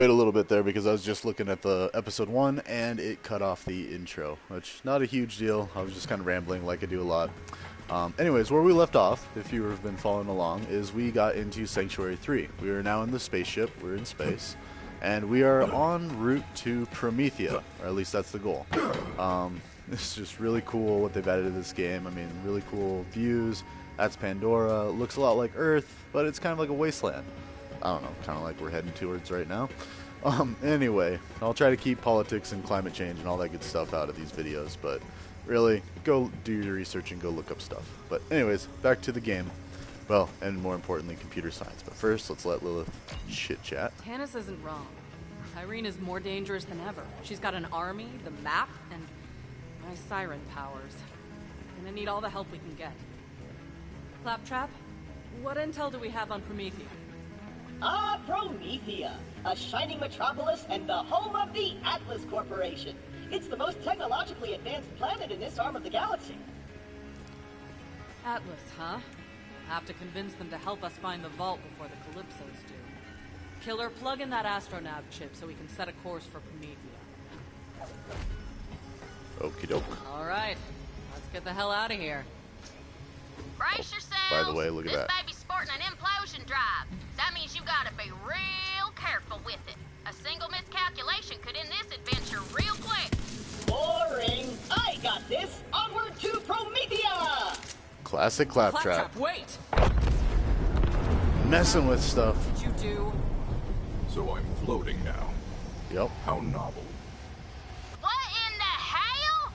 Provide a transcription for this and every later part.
Wait a little bit there because I was just looking at the episode 1 and it cut off the intro, which not a huge deal. I was just kind of rambling like I do a lot. Anyways, where we left off, if you have been following along, is we got into Sanctuary 3. We are now in the spaceship, we're in space, and we are en route to Promethea, or at least that's the goal. It's just really cool what they've added to this game. I mean, really cool views. That's Pandora. Looks a lot like Earth, but it's kind of like a wasteland. I don't know, kind of like we're heading towards right now. Anyway, I'll try to keep politics and climate change and all that good stuff out of these videos, but really, go do your research and go look up stuff. But anyways, back to the game. Well, and more importantly, computer science. But first, let's let Lilith chit-chat. Tannis isn't wrong. Irene is more dangerous than ever. She's got an army, the map, and my siren powers. Gonna need all the help we can get. Claptrap, what intel do we have on Promethea? Promethea, a shining metropolis and the home of the Atlas Corporation. It's the most technologically advanced planet in this arm of the galaxy. Atlas, huh? Have to convince them to help us find the vault before the Calypsos do. Killer, plug in that astronav chip so we can set a course for Promethea. Okie doke. Alright, let's get the hell out of here. Brace yourselves. By the way, look at that. This baby's sporting an implosion drive. That means you gotta be real careful with it. A single miscalculation could end this adventure real quick. Boring. I got this. Onward to Promethea. Classic Claptrap. Wait! Messing with stuff. What'd you do? So I'm floating now. Yep. How novel. What in the hell?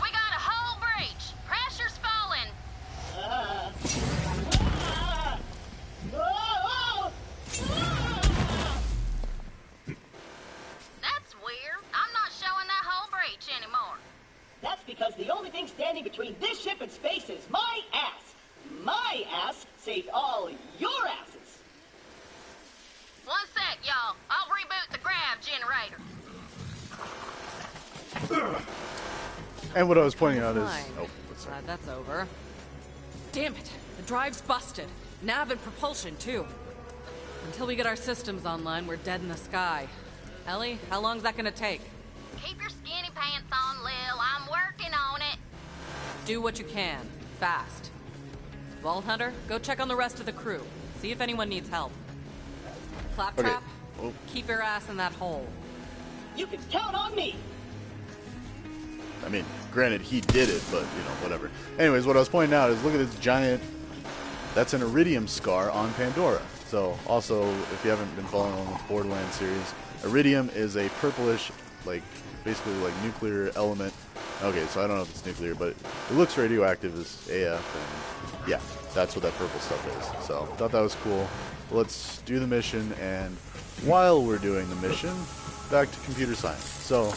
We got a hull breach. Pressure's falling. That's weird. I'm not showing that hull breach anymore. That's because the only thing standing between this ship and space is my ass. My ass saved all your asses. One sec, y'all. I'll reboot the grav generator. And what I was pointing out is... Fine. Oh, sorry. Glad that's over. Damn it! The drive's busted. Nav and propulsion, too. Until we get our systems online, we're dead in the sky. Ellie, how long's that gonna take? Keep your skinny pants on, Lil. I'm working on it. Do what you can. Fast. Vault Hunter, go check on the rest of the crew. See if anyone needs help. Claptrap, Oh. keep your ass in that hole. You can count on me. I mean, granted, he did it, but, you know, whatever. Anyways, what I was pointing out is look at this giant... That's an iridium scar on Pandora. So, also, if you haven't been following along with the Borderlands series, iridium is a purplish, like, basically, like, nuclear element. Okay, so I don't know if it's nuclear, but it looks radioactive as AF, and yeah, that's what that purple stuff is. So, thought that was cool. Let's do the mission, and while we're doing the mission, back to computer science. So,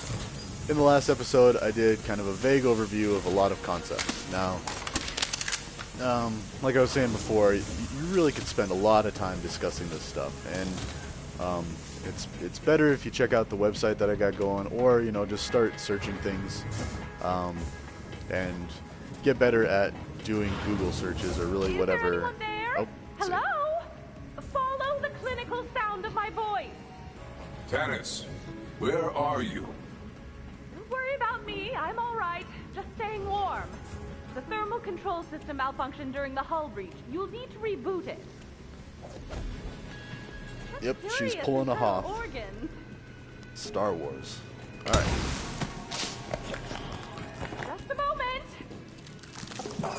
in the last episode, I did kind of a vague overview of a lot of concepts. Now, like I was saying before, you really could spend a lot of time discussing this stuff, and it's better if you check out the website that I got going, or you know, just start searching things, and get better at doing Google searches or really whatever. Is there anyone there? Oh, hello? Follow the clinical sound of my voice. Tannis, where are you? Don't worry about me. I'm all right. Just staying warm. The thermal control system malfunctioned during the hull breach. You'll need to reboot it. Yep, she's Curious pulling a internal Hoth. organs. Star Wars. All right. Just a moment.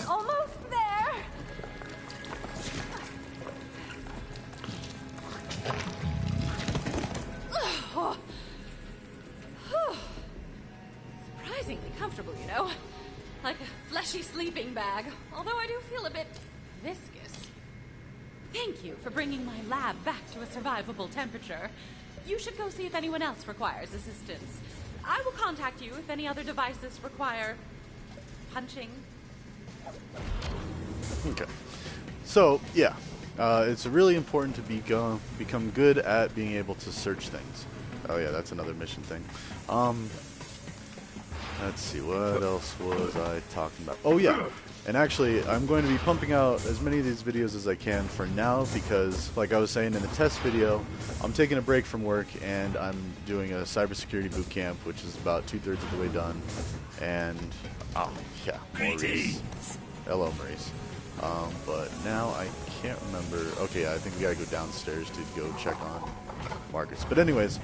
Almost there. Surprisingly comfortable, you know? Like a fleshy sleeping bag, although I do feel a bit viscous. Thank you for bringing my lab back to a survivable temperature. You should go see if anyone else requires assistance. I will contact you if any other devices require punching. Okay. So, yeah. It's really important to become good at being able to search things. Oh yeah, that's another mission thing. Let's see, what else was I talking about? Oh yeah, And actually, I'm going to be pumping out as many of these videos as I can for now because, like I was saying in the test video, I'm taking a break from work and I'm doing a cybersecurity boot camp, which is about 2/3 of the way done. And, oh, yeah, Maurice. Hello, Maurice. But now I can't remember. Okay, I think we gotta go downstairs to go check on Marcus. But anyways,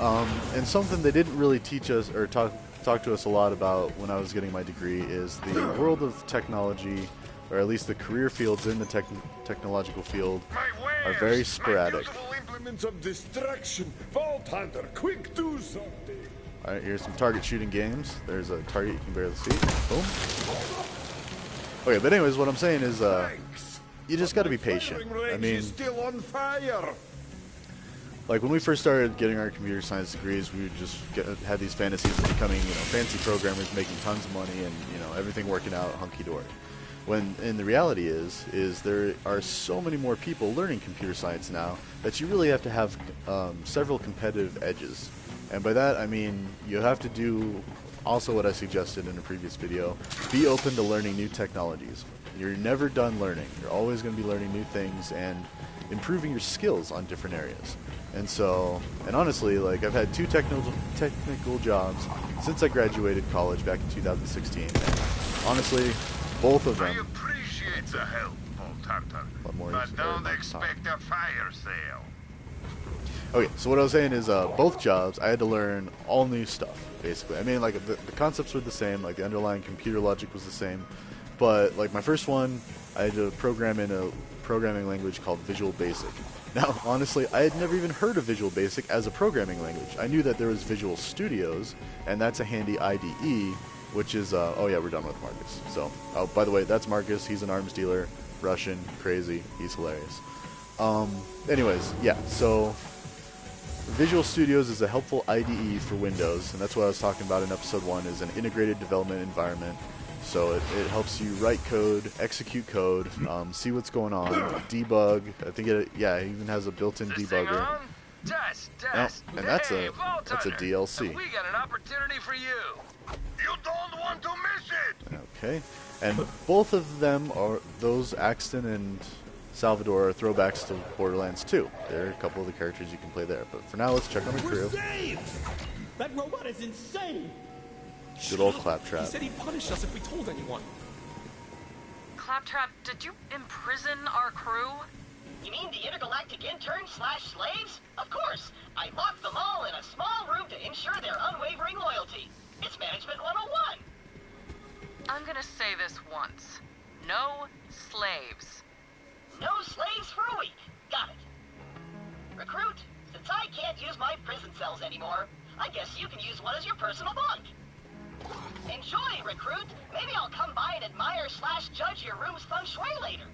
and something they didn't really teach us or talk to us a lot about when I was getting my degree is the world of technology, or at least the career fields in the technological field, are very sporadic. Implements of destruction. Vault Hunter, quick do something. Alright, here's some target shooting games. There's a target you can barely see. Boom. Okay, but anyways, what I'm saying is, you just gotta be patient. I mean, still on fire. like when we first started getting our computer science degrees, we would just had these fantasies of becoming, fancy programmers, making tons of money, and everything working out hunky-dory. When in the reality is there are so many more people learning computer science now that you really have to have several competitive edges. And by that I mean you have to do also what I suggested in a previous video: be open to learning new technologies. You're never done learning. You're always going to be learning new things and improving your skills on different areas. And so, and honestly, like I've had 2 technical jobs since I graduated college back in 2016. And honestly, both of them. I appreciate the help, Vault Hunter, What more but is don't expect a fire sale. Okay, so what I was saying is both jobs I had to learn all new stuff, basically. I mean, like the concepts were the same, like the underlying computer logic was the same, but like my first one, I had to program in a programming language called Visual Basic. Now, honestly, I had never even heard of Visual Basic as a programming language. I knew that there was Visual Studios, and that's a handy IDE, which is, oh yeah, we're done with Marcus. So, oh, by the way, that's Marcus. He's an arms dealer, Russian, crazy, he's hilarious. Anyways, yeah, so Visual Studios is a helpful IDE for Windows, and that's what I was talking about in episode 1, is an integrated development environment. So it helps you write code, execute code, see what's going on, debug. I think it even has a built-in debugger. And that's a DLC. We got an opportunity for you. You don't want to miss it. Okay, and both of them are Axton and Salvador are throwbacks to Borderlands 2. There are a couple of the characters you can play there. But for now, let's check on the crew. That robot is insane. Good old Claptrap. He said he'd punish us if we told anyone. Claptrap, did you imprison our crew? You mean the intergalactic interns/slaves? Of course. I locked them all in a small room to ensure their unwavering loyalty. It's Management 101. I'm gonna say this once. No slaves. No slaves for a week. Got it. Recruit, since I can't use my prison cells anymore, I guess you can use one as your personal bunk. Enjoy, Recruit. Maybe I'll come by and admire/judge your room's feng shui later.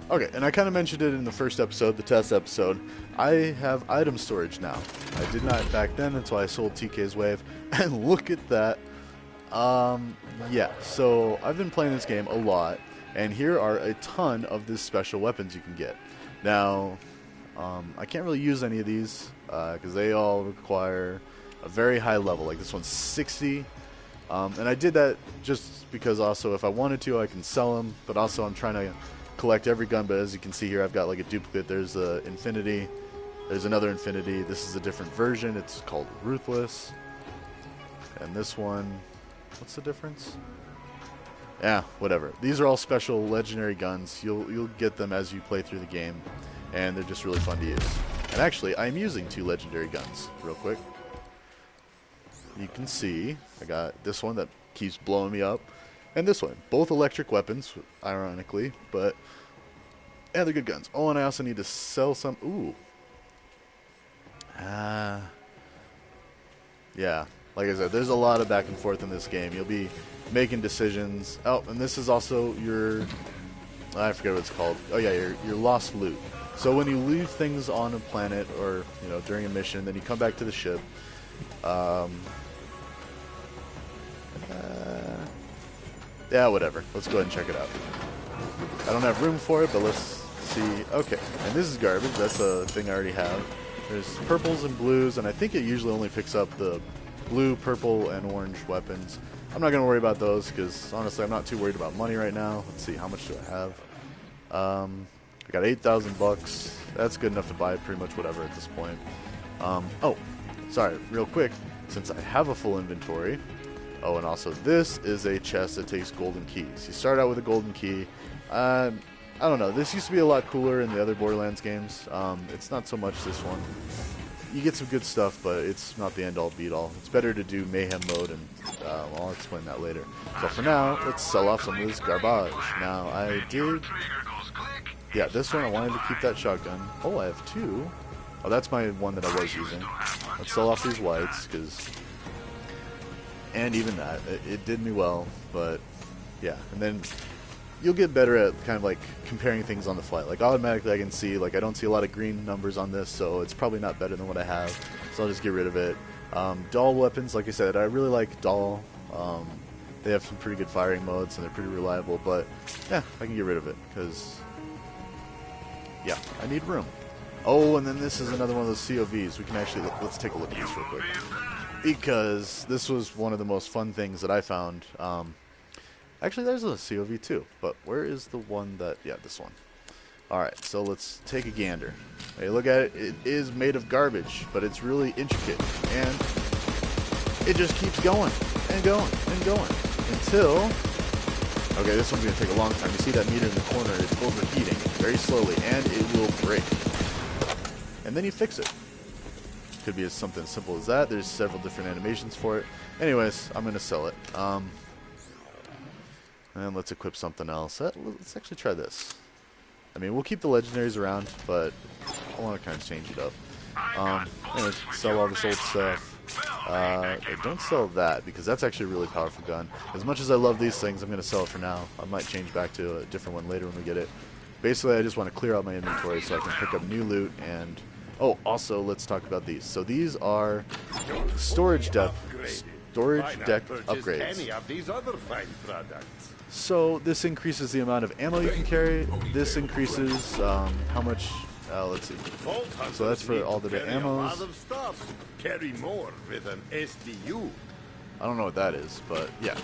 Okay, and I kind of mentioned it in the first episode, the test episode. I have item storage now. I did not back then until I sold TK's Wave. And look at that. Yeah, so I've been playing this game a lot, and here are a ton of these special weapons you can get. Now, I can't really use any of these because they all require a very high level. Like this one's 60, and I did that just because also if I wanted to I can sell them, but also I'm trying to collect every gun. But as you can see here, I've got like a duplicate. There's a Infinity, there's another Infinity. This is a different version. It's called Ruthless, and this one, what's the difference? Yeah, whatever. These are all special legendary guns. You'll get them as you play through the game, and they're just really fun to use. And actually, I'm using 2 legendary guns real quick. You can see I got this one that keeps blowing me up, and this one. Both electric weapons, ironically, but yeah, they're good guns. Oh, and I also need to sell some. Ooh. Yeah, like I said, there's a lot of back and forth in this game. You'll be making decisions. Oh, and this is also your, I forget what it's called. Oh yeah, your lost loot. So when you leave things on a planet or during a mission, then you come back to the ship. Yeah, whatever. Let's go ahead and check it out. I don't have room for it, but let's see. Okay, and this is garbage. That's a thing I already have. There's purples and blues, and I think it usually only picks up the blue, purple, and orange weapons. I'm not going to worry about those because, honestly, I'm not too worried about money right now. Let's see, how much do I have? I got 8,000 bucks. That's good enough to buy pretty much whatever at this point. Oh, sorry, real quick, since I have a full inventory. Oh, and also this is a chest that takes golden keys. You start out with a golden key. I don't know, this used to be a lot cooler in the other Borderlands games. It's not so much this one. You get some good stuff, but it's not the end-all be-all. It's better to do mayhem mode, and I'll explain that later. So for now, let's sell off some of this garbage. Now, I did... Yeah, this one, I wanted to keep that shotgun. Oh, I have two. Oh, that's my one that I was using. Let's sell off these whites, because... And even that, it did me well, but... Yeah, and then... You'll get better at kind of like comparing things on the fly. Like automatically I can see, like I don't see a lot of green numbers on this, so it's probably not better than what I have. So I'll just get rid of it. Doll weapons, like I said, I really like Doll. They have some pretty good firing modes and they're pretty reliable, but yeah, I can get rid of it because, yeah, I need room. Oh, and then this is another one of those COVs. We can actually, let's take a look at this real quick. Because this was one of the most fun things that I found. Actually, there's a COV too, but where is the one that... Yeah, this one. Alright, so let's take a gander. Hey, look at it. It is made of garbage, but it's really intricate. And it just keeps going and going and going until... Okay, this one's going to take a long time. You see that meter in the corner? It's overheating very slowly, and it will break. And then you fix it. Could be something as simple as that. There's several different animations for it. Anyways, I'm going to sell it. And let's equip something else. Let's actually try this. I mean, we'll keep the legendaries around, but I want to kind of change it up. Anyways, sell all this old stuff. Don't sell that, because that's actually a really powerful gun. As much as I love these things, I'm going to sell it for now. I might change back to a different one later when we get it. Basically, I just want to clear out my inventory so I can pick up new loot and... Oh, also, let's talk about these. So these are storage deck upgrades. Any of these other fine products. So this increases the amount of ammo you can carry. This increases how much. Let's see. So that's for all the ammos. Carry more with an SDU. I don't know what that is, but yeah.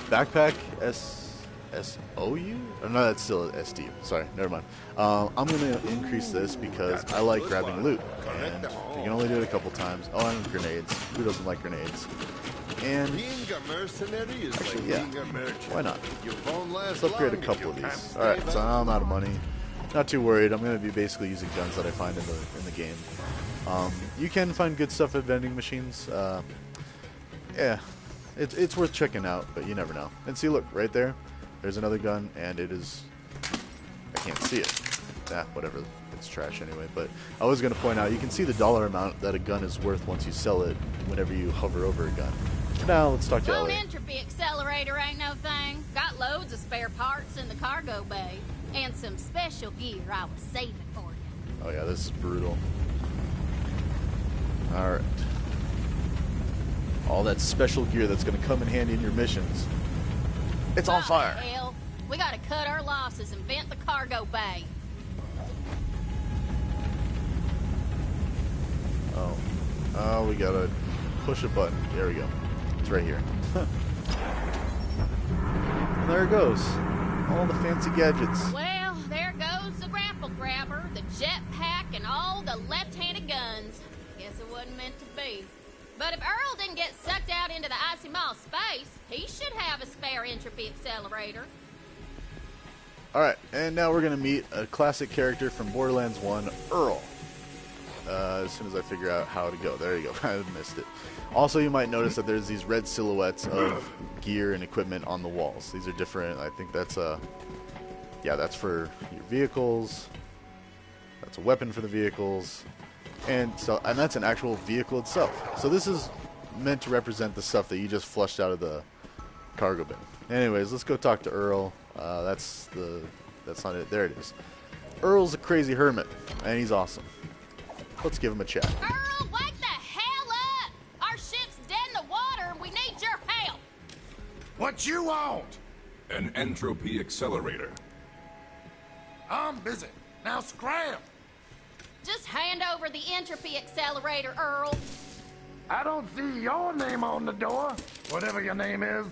Backpack SOU? Oh, no, that's still an SDU. Sorry, never mind. I'm going to increase this because I like grabbing loot, and you can only do it a couple times. Oh, and grenades. Who doesn't like grenades? And being a mercenary is actually, like yeah, being a merchant. why not? Your phone lasts Let's upgrade a long couple if of you these. can't stay Alright, so back. I'm out of money. Not too worried. I'm going to be basically using guns that I find in the game. You can find good stuff at vending machines. Yeah, it's worth checking out, but you never know. And see, look, right there. There's another gun, and it is... I can't see it. Whatever. It's trash anyway. But I was going to point out, you can see the dollar amount that a gun is worth once you sell it whenever you hover over a gun. Now, let's talk to Lone Ellie. entropy accelerator ain't no thing. Got loads of spare parts in the cargo bay. And some special gear I was saving for you. Oh yeah, this is brutal. Alright. All that special gear that's going to come in handy in your missions. It's on fire. Hell, we gotta cut our losses and vent the cargo bay. Oh, we gotta push a button. There we go. It's right here. And there it goes. All the fancy gadgets. Well, there goes the grapple grabber, the jetpack, and all the left-handed guns. Guess it wasn't meant to be. But if Earl didn't get sucked out into the icy mall space, he should have a spare entropy accelerator. Alright, and now we're going to meet a classic character from Borderlands 1, Earl. As soon as I figure out how to go. There you go. I missed it. Also, you might notice that there's these red silhouettes of gear and equipment on the walls. These are different. I think that's yeah, that's for your vehicles. That's a weapon for the vehicles. And that's an actual vehicle itself. So this is meant to represent the stuff that you just flushed out of the cargo bin. Anyways, let's go talk to Earl. That's not it. There it is. Earl's a crazy hermit, and he's awesome. Let's give him a chat. Earl, wake the hell up! Our ship's dead in the water and we need your help! What you want? An entropy accelerator. I'm busy. Now scram. Just hand over the entropy accelerator, Earl. I don't see your name on the door. Whatever your name is.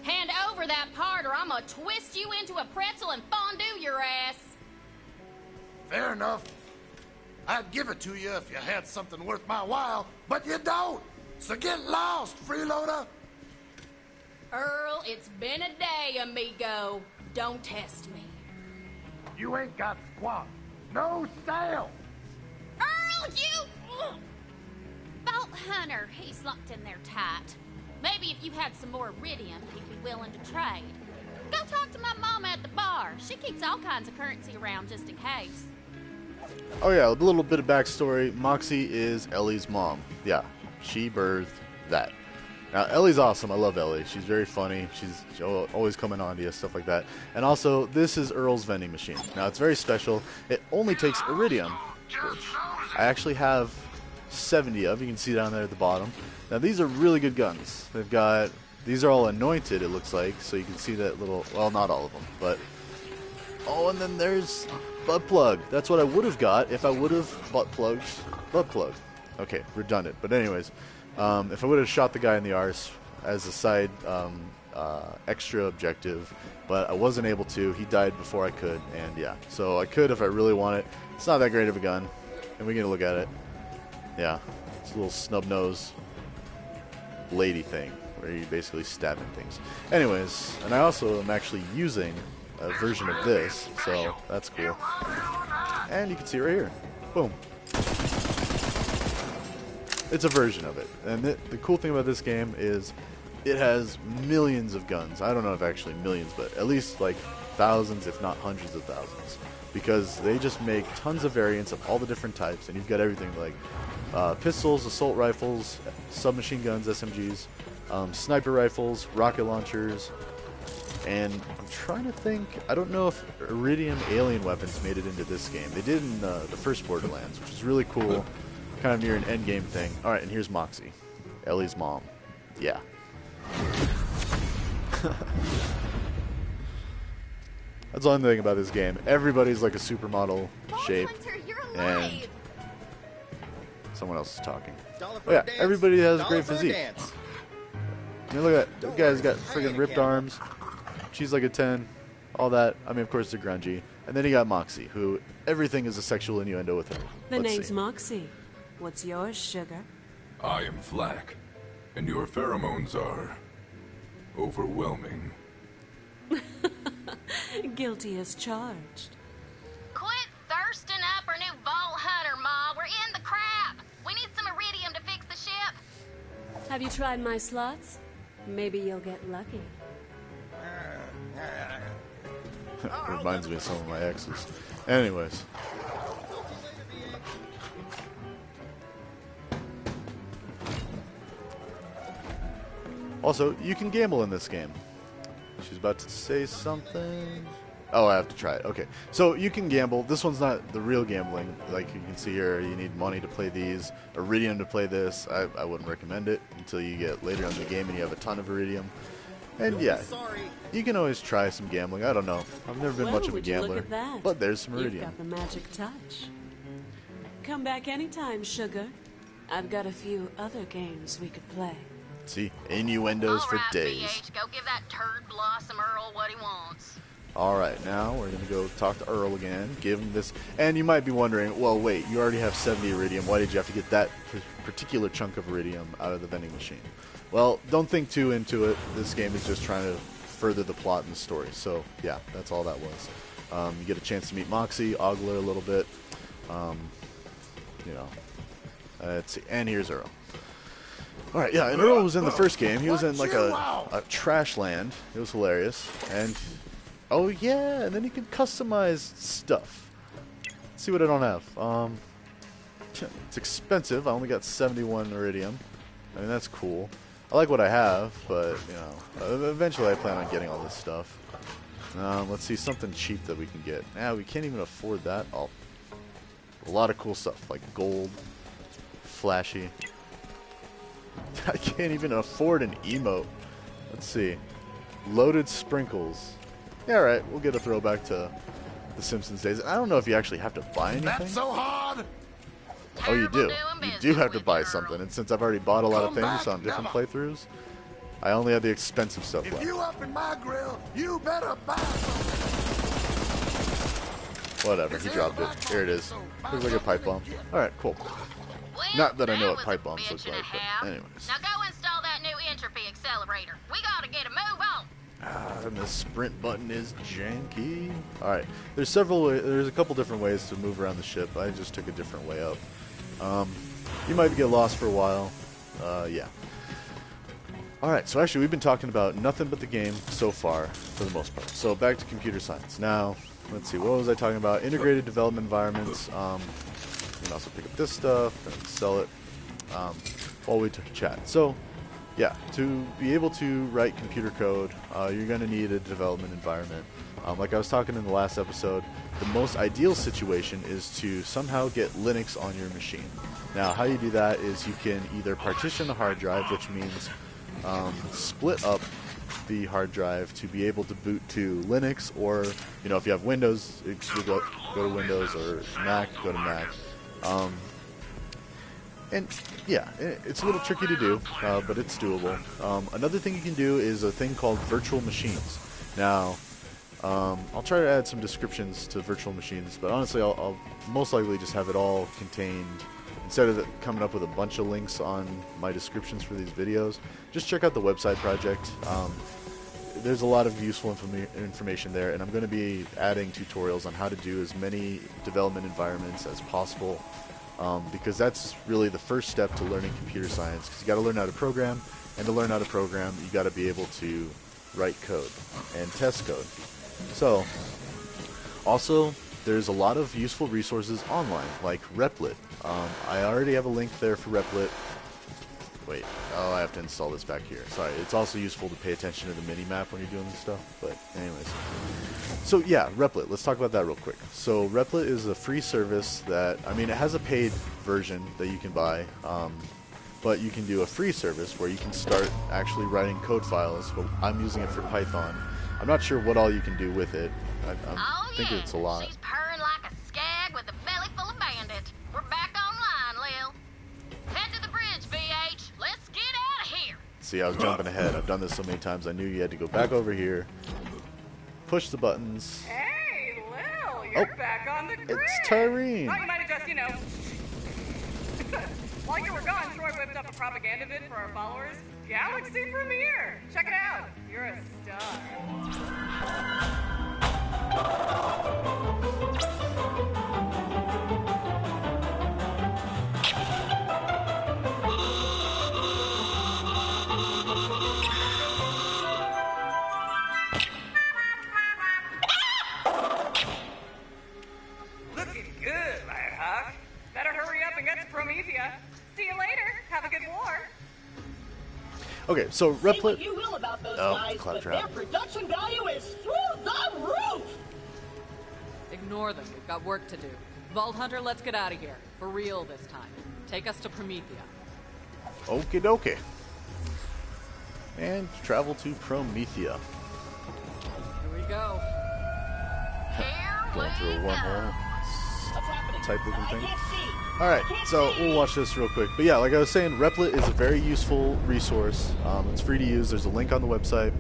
Hand over that part or I'm gonna twist you into a pretzel and fondue your ass. Fair enough. I'd give it to you if you had something worth my while, but you don't. So get lost, freeloader. Earl, it's been a day, amigo. Don't test me. You ain't got squat. No sale. Earl, you... Vault Hunter, he's locked in there tight. Maybe if you had some more iridium, he'd be willing to trade. Go talk to my mama at the bar. She keeps all kinds of currency around just in case. Oh yeah, a little bit of backstory. Moxie is Ellie's mom. Yeah, she birthed that. Now, Ellie's awesome. I love Ellie. She's very funny. She's always coming on to you, stuff like that. And also, this is Earl's vending machine. Now, it's very special. It only takes iridium, which I actually have 70 of. You can see down there at the bottom. Now, these are really good guns. They've got... These are all anointed, it looks like, so you can see that little... Well, not all of them, but... Oh, and then there's butt plug. That's what I would have got if I would have butt plug. Okay, redundant. But anyways... if I would have shot the guy in the arse as a side extra objective, but I wasn't able to. He died before I could, and yeah. So I could if I really want it. It's not that great of a gun. And we get a look at it. Yeah, it's a little snub nose lady thing where you're basically stabbing things. Anyways, and I also am actually using a version of this, so that's cool. And you can see it right here. Boom. It's a version of it. And the cool thing about this game is it has millions of guns. I don't know if actually millions, but at least like thousands, if not hundreds of thousands. Because they just make tons of variants of all the different types. And you've got everything like pistols, assault rifles, submachine guns, SMGs, sniper rifles, rocket launchers. And I'm trying to think, I don't know if Iridium alien weapons made it into this game. They did in the first Borderlands, which is really cool. Kind of near an end game thing. Alright, and here's Moxie. Ellie's mom. Yeah. That's the only thing about this game. Everybody's like a supermodel shape. And someone else is talking. Oh yeah, everybody has a great physique. I mean, look at that. That guy's got friggin' ripped arms. She's like a 10. All that. I mean, of course, they're grungy. And then you got Moxie, who everything is a sexual innuendo with her. The name's Moxie. What's yours, sugar? I am Flack, and your pheromones are overwhelming. Guilty as charged. Quit thirsting up our new Vault Hunter, Ma. We're in the crap. We need some iridium to fix the ship. Have you tried my slots? Maybe you'll get lucky. Reminds me of some of my exes. Anyways. Also, you can gamble in this game. She's about to say something. Oh, I have to try it. Okay. So you can gamble. This one's not the real gambling. Like you can see here, you need money to play these, iridium to play this. I wouldn't recommend it until you get later in the game and you have a ton of iridium. And yeah, you can always try some gambling. I don't know. I've never been much of a gambler. But there's some iridium. You've got the magic touch. Come back anytime, sugar. I've got a few other games we could play. See, innuendos for days. BH, go give that turd blossom Earl what he wants. Alright, now we're going to go talk to Earl again, give him this, and you might be wondering, well wait, you already have 70 iridium, why did you have to get that particular chunk of iridium out of the vending machine? Well, don't think too into it, this game is just trying to further the plot and the story, so yeah, that's all that was. You get a chance to meet Moxie, Ogler a little bit, you know, let's see, and here's Earl. Alright, yeah, and Earl was in the first game. He was in like a trash land. It was hilarious. And, oh yeah, and then you can customize stuff. Let's see what I don't have. It's expensive. I only got 71 iridium. I mean, that's cool. I like what I have, but, you know, eventually I plan on getting all this stuff. Let's see, something cheap that we can get. Nah, we can't even afford that. Oh, a lot of cool stuff, like gold, flashy. I can't even afford an emote. Let's see. Loaded sprinkles. Yeah, alright, we'll get a throwback to the Simpsons days. I don't know if you actually have to buy anything. That's so hard! Oh, you do. You do have to buy something. And since I've already bought a lot of things on different playthroughs, I only had the expensive stuff If left. you up in my grill, you better buy something. Whatever, he dropped it. Here it is. Looks like a pipe bomb. Alright, cool. Well, Not that I know that what was pipe a bombs look bitch and a like, but half. anyways. Now go install that new entropy accelerator. We gotta get a move on. And the sprint button is janky. Alright, there's a couple different ways to move around the ship. I just took a different way up. You might get lost for a while. Yeah. Alright, so actually we've been talking about nothing but the game so far, for the most part. So back to computer science. Now, let's see, what was I talking about? Integrated development environments. You can also pick up this stuff and sell it while we chat. So, yeah, to be able to write computer code, you're going to need a development environment. Like I was talking in the last episode, the most ideal situation is to somehow get Linux on your machine. Now, how you do that is you can either partition the hard drive, which means split up the hard drive to be able to boot to Linux, or if you have Windows, you go to Windows, or Mac, go to Mac. And yeah, it's a little tricky to do, but it's doable. Another thing you can do is a thing called virtual machines. Now, I'll try to add some descriptions to virtual machines, but honestly, I'll most likely just have it all contained. Instead of coming up with a bunch of links on my descriptions for these videos, just check out the website project. There's a lot of useful information there, and I'm going to be adding tutorials on how to do as many development environments as possible, because that's really the first step to learning computer science, because you got to learn how to program, and to learn how to program, you got to be able to write code and test code. So, also, there's a lot of useful resources online, like Replit. I already have a link there for Replit. Wait, I have to install this back here. Sorry, it's also useful to pay attention to the mini-map when you're doing this stuff, but anyways. So yeah, Replit, let's talk about that real quick. So Replit is a free service that, it has a paid version that you can buy, but you can do a free service where you can start actually writing code files, but I'm using it for Python. I'm not sure what all you can do with it. I'm thinking it's a lot. She's purring like a skag with a belly full of bandit. We're back online, Lil. Head to the bridge, BH. Let's get out of here. See, I was jumping ahead. I've done this so many times, I knew you had to go back over here, push the buttons. Hey, Lil, you're back on the grid. It's Tyrene. Thought you might have just, while you were gone, Troy whipped up a propaganda vid for our followers. Galaxy premiere. Check it out. You're a star. Looking good, Nighthawk. Better hurry up and get to Promethea. See you later. Have a good war. Okay, so Say what Replit. you will about those Oh, guys, cloud but trap. their production value is through the roof! Ignore them. We've got work to do. Vault Hunter, let's get out of here. For real this time. Take us to Promethea. Okie dokie. And travel to Promethea. Here we go. Going through a wormhole. What's happening? Type looking I thing. can't see. Alright, Can't so see. we'll watch this real quick. But yeah, like I was saying, Replit is a very useful resource. It's free to use. There's a link on the website.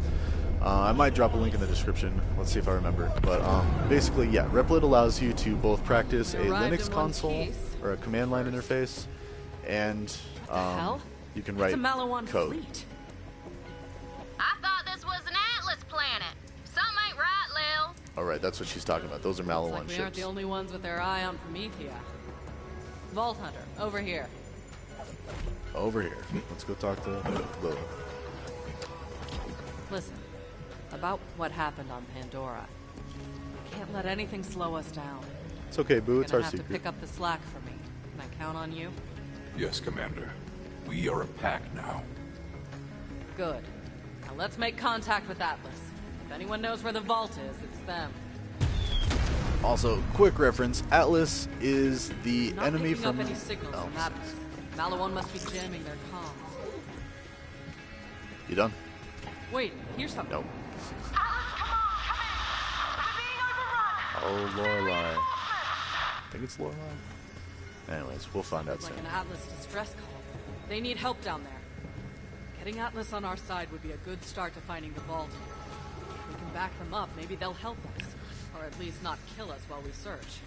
I might drop a link in the description. Let's see if I remember. But basically, yeah, Replit allows you to both practice a Arrived Linux in one console piece. or a command line interface, and hell? you can It's write a Malawan code. fleet. I thought this was an Atlas planet. Something ain't right, Lil. Alright, that's what she's talking about. Those are Looks Malawan like we aren't ships. the only ones with their eye on Promethea. Vault Hunter, over here. Over here. Let's go talk to Lil. Listen, about what happened on Pandora. Can't let anything slow us down. It's okay, Boo. You're It's our gonna have to secret. pick up the slack for me. Can I count on you? Yes, Commander. We are a pack now. Good. Now let's make contact with Atlas. If anyone knows where the vault is, it's them. Also, quick reference, Atlas is the Not enemy picking from... up any signals Oh, from Atlas. Malawan must be jamming their comms. you done? Wait, here's something. Nope. Oh, Lorelei. I think it's Lorelei. Anyways, we'll find out Like soon. an Atlas distress call. They need help down there. Getting Atlas on our side would be a good start to finding the vault. If we can back them up, maybe they'll help us. Or at least not kill us while we search.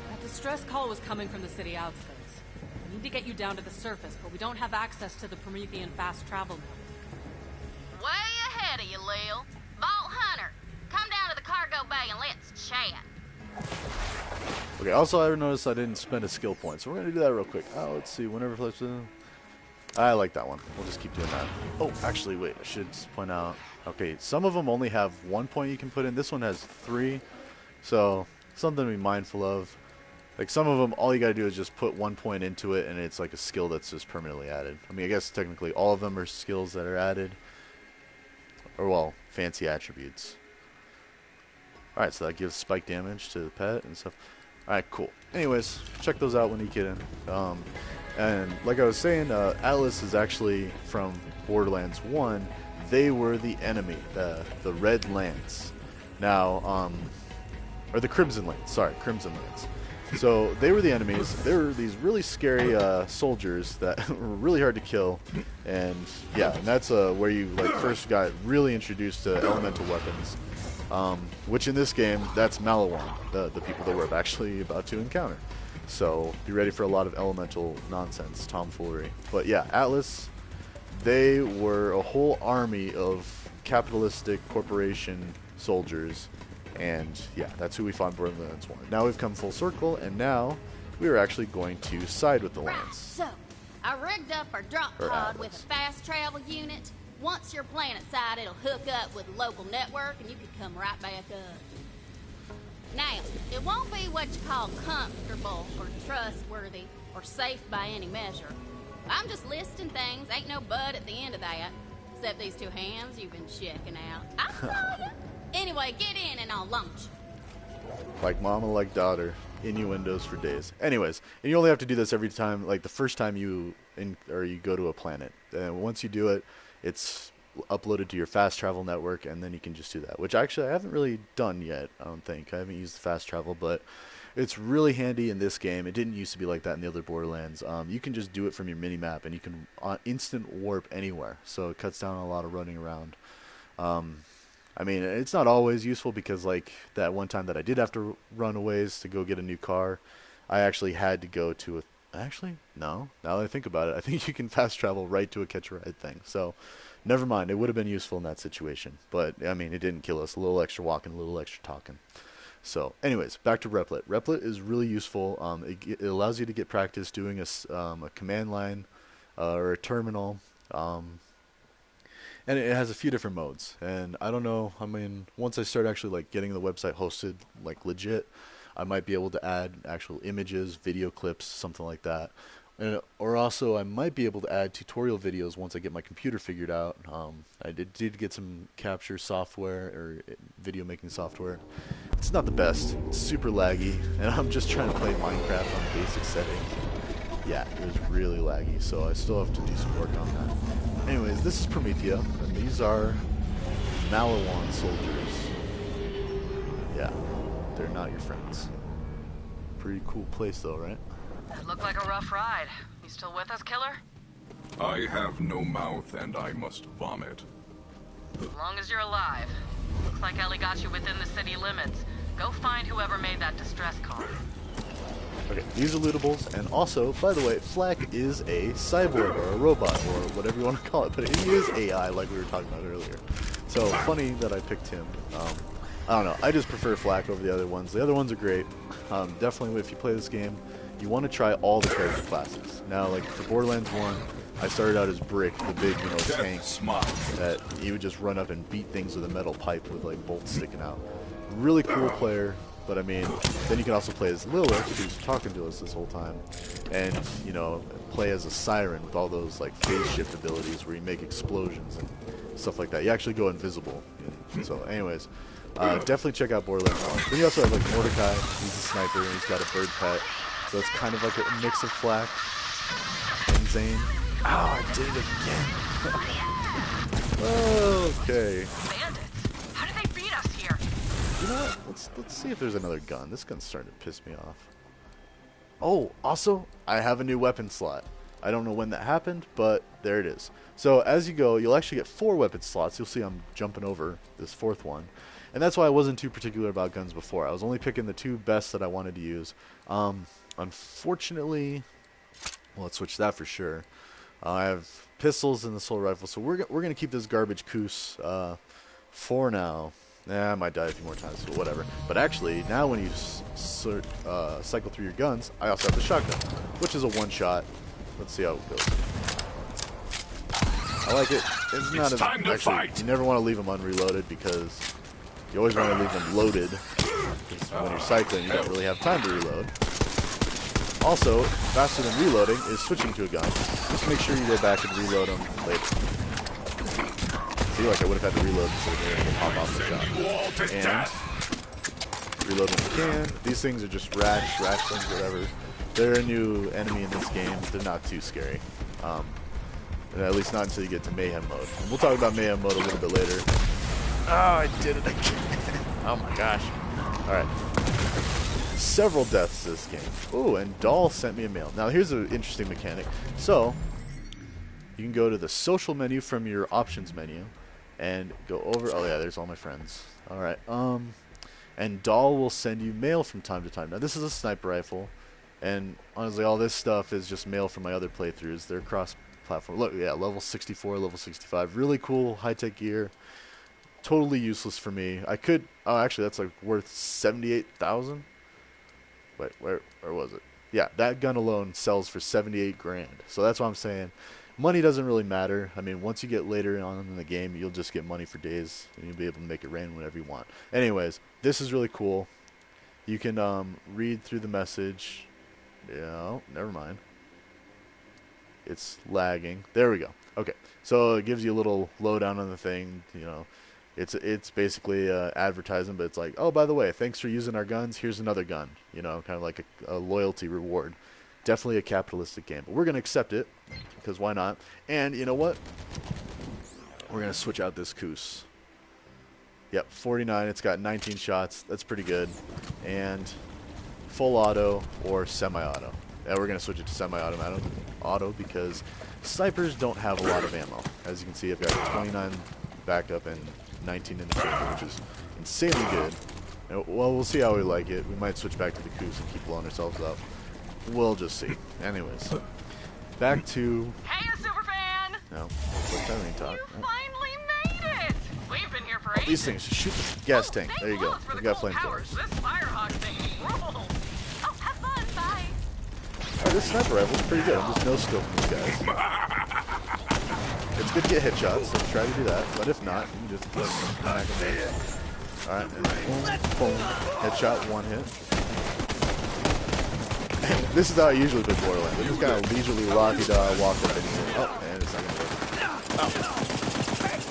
That distress call was coming from the city outskirts. We need to get you down to the surface, but we don't have access to the Promethean fast travel network. Way ahead of you, Lil. Vault Hunter, come down to the cargo bay and let's chat. Okay, also I noticed I didn't spend a skill point, so we're going to do that real quick. Let's see, whenever flips... I like that one. We'll just keep doing that. Oh, actually, wait, I should point out... Okay, some of them only have 1 point you can put in. This one has 3, so something to be mindful of. Like, some of them, all you gotta do is just put 1 point into it, and it's like a skill that's just permanently added. I mean, I guess technically all of them are skills that are added. Or, well, fancy attributes. Alright, so that gives spike damage to the pet and stuff. Alright, cool. Anyways, check those out when you get in. And like I was saying, Atlas is actually from Borderlands 1. They were the enemy, the Red Lance. Now, or the Crimson Lance, sorry, Crimson Lance. So they were the enemies. They were these really scary soldiers that were really hard to kill, and yeah, and that's where you like first got really introduced to elemental weapons, which in this game that's Malawan, the people that we're actually about to encounter. So be ready for a lot of elemental nonsense, tomfoolery. But yeah, Atlas, they were a whole army of capitalistic corporation soldiers. And yeah, that's who we fought in Borderlands 1. Now we've come full circle, and now we are actually going to side with the Lance. So, I rigged up our drop pod with a fast travel unit. Once you're planet side, it'll hook up with a local network, and you can come right back up. Now, it won't be what you call comfortable or trustworthy or safe by any measure. I'm just listing things, ain't no bud at the end of that. Except these 2 hands you've been checking out. I saw you. Anyway, get in and I'll launch. Like mama, like daughter. Innuendos for days. Anyways, and you only have to do this every time, like the first time you go to a planet. And once you do it, it's uploaded to your fast travel network, and then you can just do that. Which actually I haven't really done yet, I don't think. I haven't used the fast travel, but it's really handy in this game. It didn't used to be like that in the other Borderlands. You can just do it from your mini-map, and you can instant warp anywhere. So it cuts down a lot of running around. I mean, it's not always useful because, like, that one time that I did have to run a ways to go get a new car, I actually had to go to a... Actually, no. Now that I think about it, I think you can fast travel right to a catch-a-ride thing. So, never mind. It would have been useful in that situation. But, I mean, it didn't kill us. A little extra walking, a little extra talking. So, anyways, back to Replit. Replit is really useful. It allows you to get practice doing a command line or a terminal. And it has a few different modes, and I don't know, I mean, once I start actually like getting the website hosted like legit, I might be able to add actual images, video clips, something like that. Or also I might be able to add tutorial videos once I get my computer figured out. I did get some capture software or video making software. It's not the best, it's super laggy, and I'm just trying to play Minecraft on basic settings. Yeah, it was really laggy, so I still have to do some work on that. Anyways, this is Promethea, and these are Malawan soldiers. Yeah, they're not your friends. Pretty cool place though, right? That looked like a rough ride. You still with us, killer? I have no mouth and I must vomit. As long as you're alive. Looks like Ellie got you within the city limits. Go find whoever made that distress call. Okay, these are lootables, and also, by the way, Flack is a cyborg, or a robot, or whatever you want to call it, but he is AI, like we were talking about earlier. So, funny that I picked him. I don't know, I just prefer Flack over the other ones. The other ones are great. Definitely, if you play this game, you want to try all the character classes. Now, like, for Borderlands 1, I started out as Brick, the big, tank, that he would just run up and beat things with a metal pipe with, like, bolts sticking out. Really cool player. But I mean, then you can also play as Lilith, who's talking to us this whole time, and play as a siren with all those like phase shift abilities where you make explosions and stuff like that. You actually go invisible. So, anyways, definitely check out Borderlands 1. Then you also have like Mordecai. He's a sniper and he's got a bird pet, so it's kind of like a mix of Flack and Zane. Oh, I did it again. Okay. How did they beat us here? You know what? Let's see if there's another gun. This gun's starting to piss me off. Oh, also, I have a new weapon slot. I don't know when that happened, but there it is. So as you go, you'll actually get 4 weapon slots. You'll see I'm jumping over this 4th one. And that's why I wasn't too particular about guns before. I was only picking the 2 best that I wanted to use. Unfortunately, well, let's switch that for sure. I have pistols and the assault rifle, so we're going to keep this garbage Coos for now. I might die a few more times, but whatever. But actually, now when you cycle through your guns, I also have the shotgun, which is a one-shot. Let's see how it goes. I like it. It's not as time to actually, fight. You never want to leave them unreloaded because you always want to leave them loaded. Because when you're cycling, you don't really have time to reload. Also, faster than reloading is switching to a gun. Just make sure you go back and reload them later. See, like I would have had to reload instead of getting to pop off the shot. And reload when you can. These things are just rats, things, whatever. They're a new enemy in this game. They're not too scary. At least not until you get to Mayhem mode. And we'll talk about Mayhem mode a little bit later. Oh, I did it again. Oh my gosh. Alright. Several deaths this game. Ooh, and Doll sent me a mail. Now here's an interesting mechanic. So, you can go to the social menu from your options menu and go over. Oh yeah, there's all my friends. Alright. And Doll will send you mail from time to time. Now this is a sniper rifle. And honestly, all this stuff is just mail from my other playthroughs. They're cross-platform. Look, yeah, level 64, level 65. Really cool, high-tech gear. Totally useless for me. I could... Oh, actually, that's like worth 78,000. Wait, where was it? Yeah, that gun alone sells for 78 grand. So that's what I'm saying. Money doesn't really matter. I mean, once you get later on in the game, you'll just get money for days. And you'll be able to make it rain whenever you want. Anyways, this is really cool. You can read through the message... Yeah, never mind. It's lagging. There we go. Okay, so it gives you a little lowdown on the thing. You know, it's basically advertising, but it's like, oh, by the way, thanks for using our guns. Here's another gun. You know, kind of like a loyalty reward. Definitely a capitalistic game, but we're gonna accept it because why not? And you know what? We're gonna switch out this Coos. Yep, 49. It's got 19 shots. That's pretty good. And full auto or semi-auto. Yeah, we're gonna switch it to semi-automatic auto because snipers don't have a lot of ammo. As you can see, I've got 29 backup and 19 in the chamber, which is insanely good. And, well, we'll see how we like it. We might switch back to the Coos and keep blowing ourselves up. We'll just see. Anyways, back to. Hey, Superfan! No, let's let talk. You finally made it! We've been here for ages. These things, just shoot the gas tank. There you go. We've got flamethrowers. This Firehawk thing rules. Oh, have fun. Bye. Alright, this sniper rifle's pretty good. I'm just no-scoping these guys. It's good to get headshots, so try to do that. But if not, you can just smack them there. Alright, and boom, boom. Headshot, one hit. This is how I usually play Borderlands. I just kind of leisurely la-di-da walk up and oh, and it's not going to work.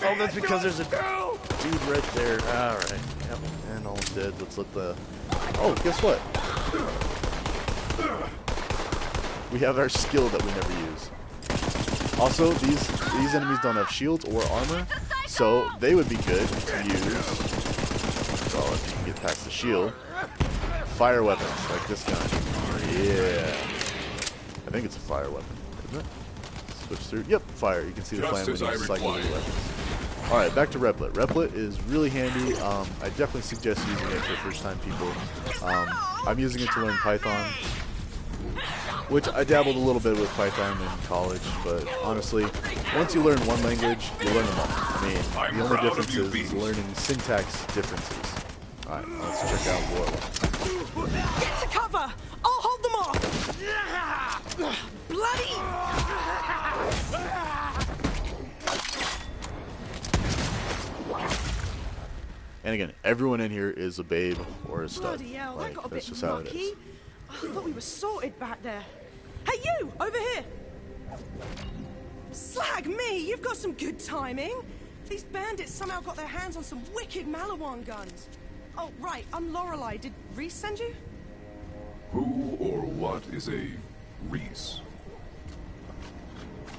Oh, that's because there's a dude right there. Alright, yep, and almost dead. Let's let the... Oh, guess what? We have our skill that we never use. Also, these enemies don't have shields or armor, so they would be good to use. Well, if you can get past the shield. Fire weapons, like this gun. Yeah. I think it's a fire weapon, isn't it? Switch through. Yep, fire. You can see the flame when you cycle through the weapons. Alright, back to Replit. Replit is really handy. I definitely suggest using it for first-time people. I'm using it to learn Python, which I dabbled a little bit with Python in college, but honestly, once you learn one language, you learn them all. I mean, the only difference is learning syntax differences. Alright, let's check out Warlock. Get to cover! I'll hold them off! Bloody! And again, everyone in here is a babe or a stud. Bloody hell, Like, that got a that's bit just how it mucky. is. I thought we were sorted back there. Hey, you! Over here! Slag me! You've got some good timing. These bandits somehow got their hands on some wicked Malawan guns. Oh, right. I'm Lorelei. Did Reese send you? Who or what is a Reese?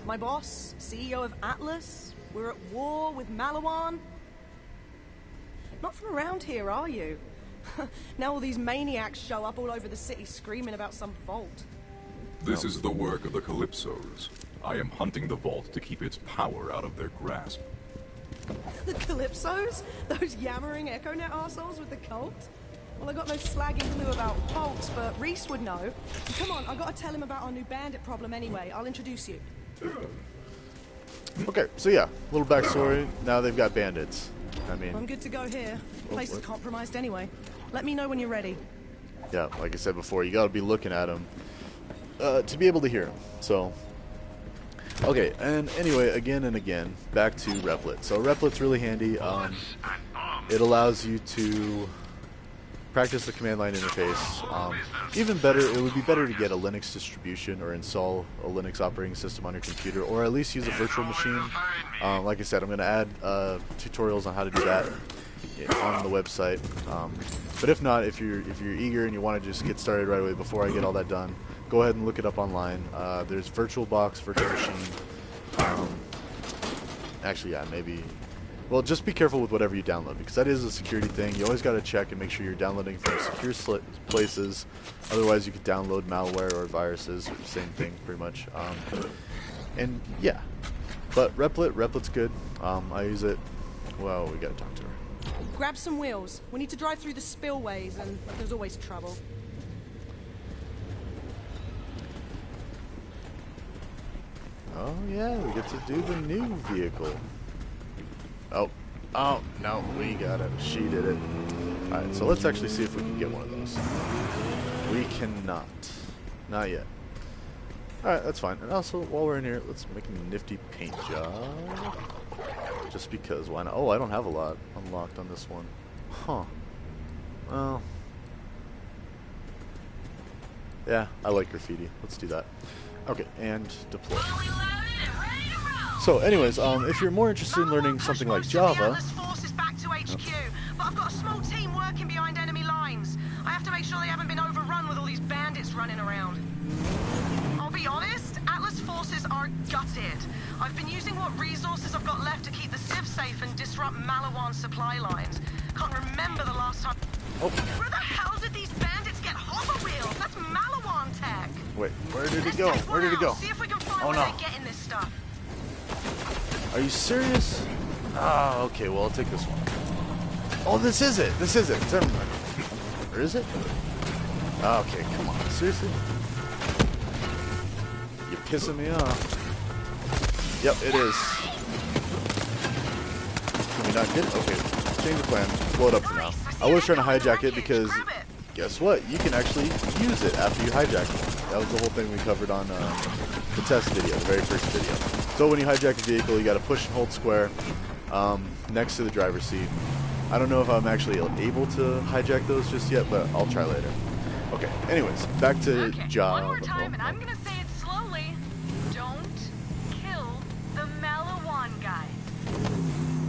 My boss, CEO of Atlas. We're at war with Malawan. Not from around here, are you? Now all these maniacs show up all over the city screaming about some vault. This is the work of the Calypsos. I am hunting the vault to keep its power out of their grasp. The Calypsos? Those yammering EchoNet arseholes with the cult? Well, I got no slagging clue about vaults, but Reese would know. Come on, I gotta tell him about our new bandit problem anyway. I'll introduce you. Okay, so yeah, little backstory. Now they've got bandits. I mean, I'm good to go here. Place is compromised anyway. Let me know when you're ready. yeah, like I said before, you gotta be looking at them to be able to hear them. So, okay, and anyway, again and again, back to Replit. So Replit's really handy. It allows you to practice the command line interface. Even better, it would be better to get a Linux distribution or install a Linux operating system on your computer, or at least use a virtual machine. Like I said, I'm going to add tutorials on how to do that on the website. But if not, if you're eager and you want to just get started right away before I get all that done, go ahead and look it up online. There's VirtualBox, Virtual Machine. Actually, yeah, maybe. Well, just be careful with whatever you download, because that is a security thing. You always got to check and make sure you're downloading from secure places. Otherwise, you could download malware or viruses. Same thing, pretty much. And yeah, but Replit's good. I use it. Well, we got to talk to her. Grab some wheels. We need to drive through the spillways, and there's always trouble. Oh yeah, we get to do the new vehicle. Oh, no, we got it. She did it. Alright, so let's actually see if we can get one of those. We cannot. Not yet. Alright, that's fine. And also, while we're in here, let's make a nifty paint job. Just because, why not? Oh, I don't have a lot unlocked on this one. Huh. Well. Yeah, I like graffiti. Let's do that. Okay, and deploy. So, anyways, if you're more interested in learning something like Java... forces back to HQ, but I've got a small team working behind enemy lines. I have to make sure they haven't been overrun with all these bandits running around. I'll be honest, Atlas forces are gutted. I've been using what resources I've got left to keep the Civ safe and disrupt Malawan's supply lines. Can't remember the last time... Oh. Where the hell did these bandits get hover wheels? That's Malawan tech. Wait, where did it go? Where did it go? See if we can find Oh where no. they're getting this stuff. Are you serious? Oh, okay, well, I'll take this one. Oh, this is it. This is it. Never mind. Or is it? Okay, come on. Seriously? You're pissing me off. Yep, it is. Can we not get it? Okay, change the plan. Blow it up for now. I was trying to hijack it because, guess what? You can actually use it after you hijack it. That was the whole thing we covered on the test video, the very first video. So when you hijack a vehicle, you got to push and hold square next to the driver's seat. I don't know if I'm actually able to hijack those just yet, but I'll try later. Okay, anyways, back to Java. One more time, and I'm going to say it slowly. Don't kill the Malawan guys.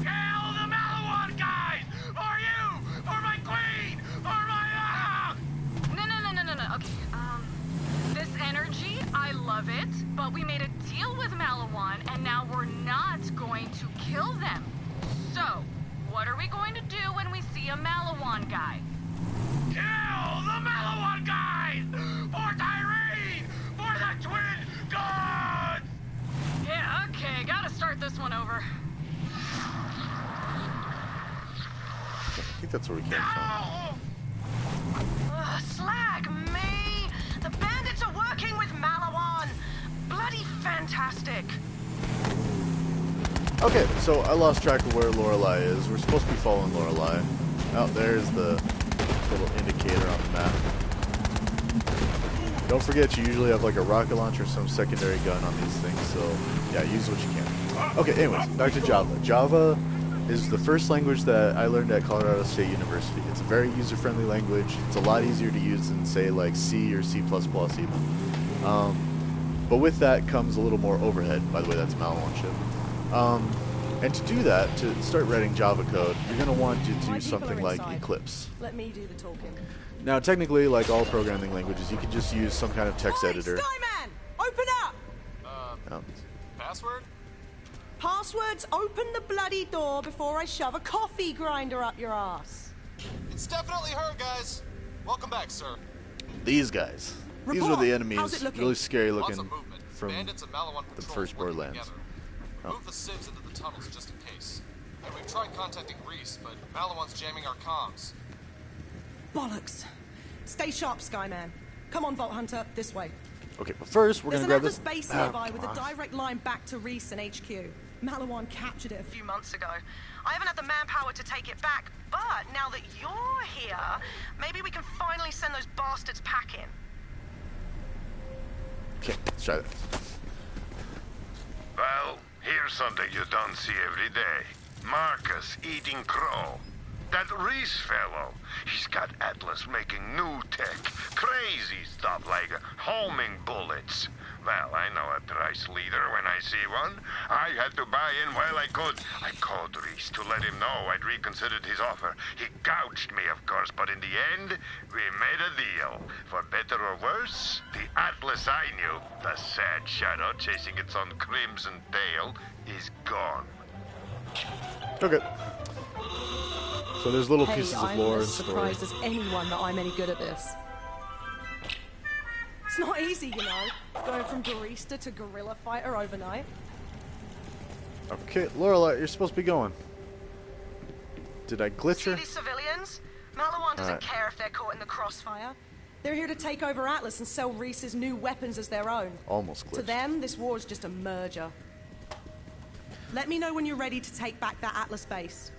Kill the Malawan guys! Or you! Or my queen! Or my... No. Okay, this energy, I love it, but we made a deal with Malawan, and now we're not going to kill them. So, what are we going to do when we see a Malawan guy? Kill the Malawan guys! For Tyrene! For the twin gods! Yeah, okay, gotta start this one over. I think that's where we came from. Slag me! The bandits are working with Malawan! Bloody fantastic! Okay, so I lost track of where Lorelei is. We're supposed to be following Lorelei. Oh, there's the little indicator on the map. Don't forget, you usually have like a rocket launcher or some secondary gun on these things, so yeah, use what you can. Okay, anyways, back to Java. Java is the first language that I learned at Colorado State University. It's a very user-friendly language. It's a lot easier to use than, say, like C or C++ even. But with that comes a little more overhead. By the way, that's a Malawan ship. And to do that, to start writing Java code, you're going to want to do something like Eclipse. Let me do the talking. Now, technically, like all programming languages, you can just use some kind of text editor. Skyman! Open up! Password? Passwords, open the bloody door before I shove a coffee grinder up your ass. It's definitely her, guys. Welcome back, sir. These guys. These were the enemies, How's it looking? really scary Lots looking of movement. from Bandits and Malawan the patrols first working Borderlands. together. Oh. Move the civs into the tunnels just in case. And we've tried contacting Reese, but Malawan's jamming our comms. Bollocks. Stay sharp, Skyman. Come on, Vault Hunter, this way. Okay, but first we're There's gonna grab another this. space nearby with a direct line back to Reese and HQ. Malawan captured it a few months ago. I haven't had the manpower to take it back, but now that you're here, maybe we can finally send those bastards packing. Okay, let's try that. Well, here's something you don't see every day. Marcus eating crow. That Reese fellow, he's got Atlas making new tech. Crazy stuff like homing bullets. Well, I know a price leader when I see one. I had to buy in while I could. I called Reese to let him know I'd reconsidered his offer. He gouged me, of course, but in the end, we made a deal. For better or worse, the Atlas I knew, the sad shadow chasing its own crimson tail, is gone. Okay. So there's little Hey, pieces of I'm lore and as story. surprised as anyone that I'm any good at this. It's not easy, you know, going from barista to guerrilla fighter overnight. Okay, Lorelei, you're supposed to be going. Did I glitch See her? these civilians? Malawan doesn't Alright. care if they're caught in the crossfire. They're here to take over Atlas and sell Reese's new weapons as their own. Almost glitched. To them, this war is just a merger. Let me know when you're ready to take back that Atlas base.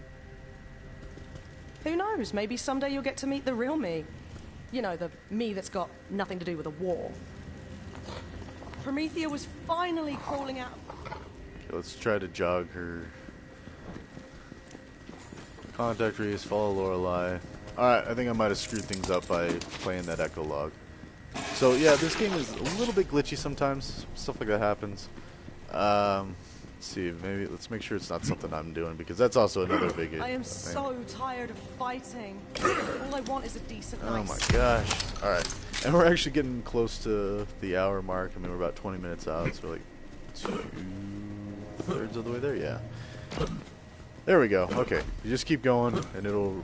Who knows? Maybe someday you'll get to meet the real me. You know, the me that's got nothing to do with a war. Promethea was finally crawling out. Okay, let's try to jog her. Contact Reese, follow Lorelei. Alright, I think I might have screwed things up by playing that echo log. So yeah, this game is a little bit glitchy sometimes. Stuff like that happens. Let's see, maybe let's make sure it's not something I'm doing, because that's also another big I am thing. so tired of fighting. All I want is a decent Oh night. my gosh. Alright. And we're actually getting close to the hour mark. I mean, we're about 20 minutes out, so we're like 2/3 of the way there, yeah. There we go. Okay. You just keep going, and it'll...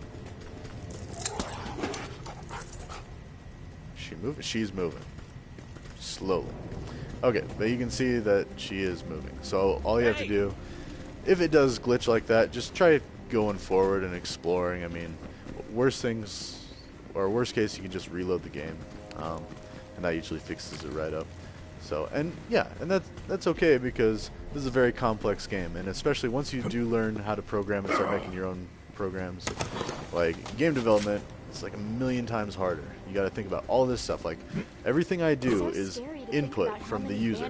She moving? She's moving. Slowly. Okay, but you can see that she is moving. So all you have to do, if it does glitch like that, just try going forward and exploring. I mean, worst things, or worst case, you can just reload the game, and that usually fixes it right up. So, and yeah, and that's okay, because this is a very complex game, and especially once you do learn how to program and start making your own programs, like game development, it's like a million times harder. You got to think about all this stuff. Like everything I do is input from the user.